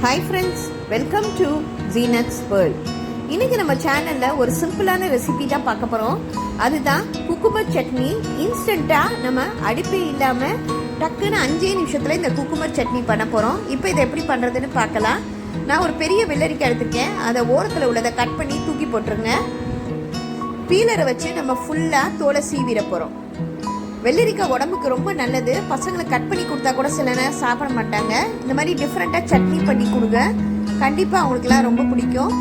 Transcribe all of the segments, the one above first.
Hi friends, welcome to Zeenath'sworld. இன்னைக்கு நம்ம சேனல்ல ஒரு சிம்பிளான ரெசிபி தான் பார்க்க போறோம். அதுதான் குக்கும்பர் சட்னி. இன்ஸ்டன்ட்டா நம்ம அடுப்பே இல்லாம டக்குன்னு 5 நிமிஷத்துல இந்த குக்கும்பர் சட்னி பண்ண போறோம். இப்போ இதை எப்படி பண்றதுன்னு பார்க்கலாம். நான் ஒரு பெரிய வெள்ளரிக்காய் எடுத்திருக்கேன். அதை ஓரத்தில் உள்ளதை கட் பண்ணி தூக்கி போட்டுருங்க. பீலரை வச்சு நம்ம ஃபுல்லா தோலை சீவிட போறோம். வெள்ளரிக்காய் உடம்புக்கு ரொம்ப நல்லது. பசங்களை கட் பண்ணி கொடுத்தா கூட சில நேரம் சாப்பிட மாட்டாங்க. இந்த மாதிரி டிஃப்ரெண்ட்டாக சட்னி பண்ணி கொடுங்க, கண்டிப்பாக அவங்களுக்குலாம் ரொம்ப பிடிக்கும்.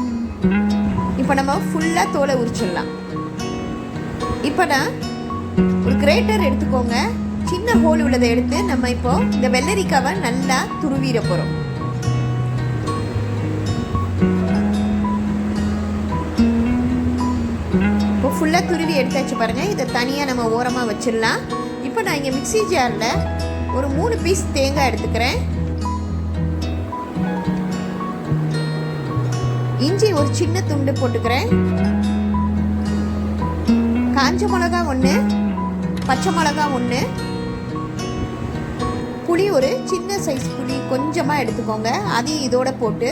இப்போ நம்ம ஃபுல்லாக தோலை உரிச்சிடலாம். இப்போ நான் ஒரு கிரேட்டர் எடுத்துக்கோங்க. சின்ன ஹோல் உள்ளதை எடுத்து நம்ம இப்போ இந்த வெள்ளரிக்காவை நல்லா துருவிட போகிறோம். இப்போ ஃபுல்லாக துருவி எடுத்தாச்சு பாருங்கள். இதை தனியாக நம்ம ஓரமாக வச்சிடலாம். இப்போ நான் இங்கே மிக்ஸி ஜாரில் ஒரு 3 பீஸ் தேங்காய் எடுத்துக்கிறேன். இஞ்சி ஒரு சின்ன துண்டு போட்டுக்கிறேன். காஞ்ச மிளகா 1, பச்சை மிளகா 1, புளி ஒரு சின்ன சைஸ் புளி கொஞ்சமாக எடுத்துக்கோங்க. அதையும் இதோட போட்டு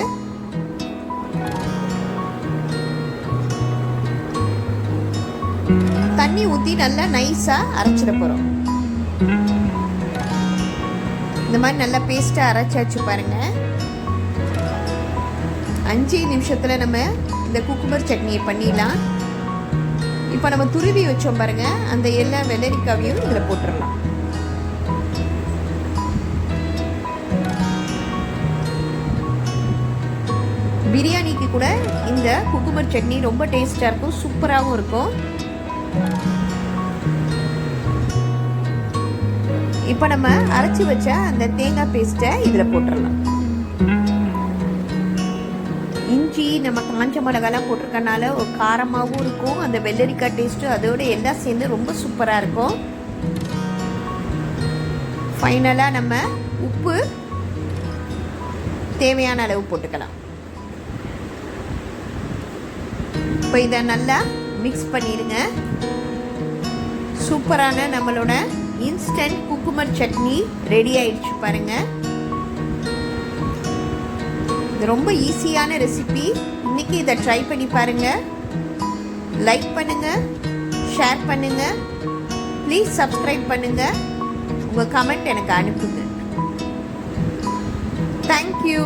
தண்ணி ஊற்றி நல்லா நைஸாக அரைச்சிட போகிறோம். இந்த மாதிரி நல்லா பேஸ்ட்டாக அரைச்சாச்சு பாருங்கள். 5 நிமிஷத்தில் நம்ம இந்த குக்கும்பர் சட்னியை பண்ணிடலாம். இப்போ நம்ம துருவி வச்சோம் பாருங்கள், அந்த எல்லா வெள்ளரிக்காவையும் இதில் போட்டுடலாம். பிரியாணிக்கு கூட இந்த குக்கும்பர் சட்னி ரொம்ப டேஸ்ட்டாக இருக்கும், சூப்பராகவும் இருக்கும். இப்போ நம்ம அரைச்சி வச்ச அந்த தேங்காய் பேஸ்ட்டை இதில் போட்டுடலாம். இஞ்சி நம்ம காஞ்ச மிளகாலாம் போட்டிருக்கனால ஒரு காரமாகவும் இருக்கும். அந்த வெள்ளரிக்காய் டேஸ்ட்டு அதோட எல்லாம் சேர்ந்து ரொம்ப சூப்பராக இருக்கும். ஃபைனலாக நம்ம உப்பு தேவையான அளவு போட்டுக்கலாம். இப்போ இதை நல்லா மிக்ஸ் பண்ணிடுங்க. சூப்பரான நம்மளோட இன்ஸ்டன்ட் குக்கும்பர் சட்னி ரெடி ஆயிடுச்சு பாருங்க. இது ரொம்ப ஈஸியான ரெசிபி. இன்னைக்கு இதை ட்ரை பண்ணி பாருங்க. லைக் பண்ணுங்க, ஷேர் பண்ணுங்க, ப்ளீஸ் சப்ஸ்கிரைப் பண்ணுங்க. உங்க கமெண்ட் எனக்கு அனுப்புங்க. தேங்க்யூ.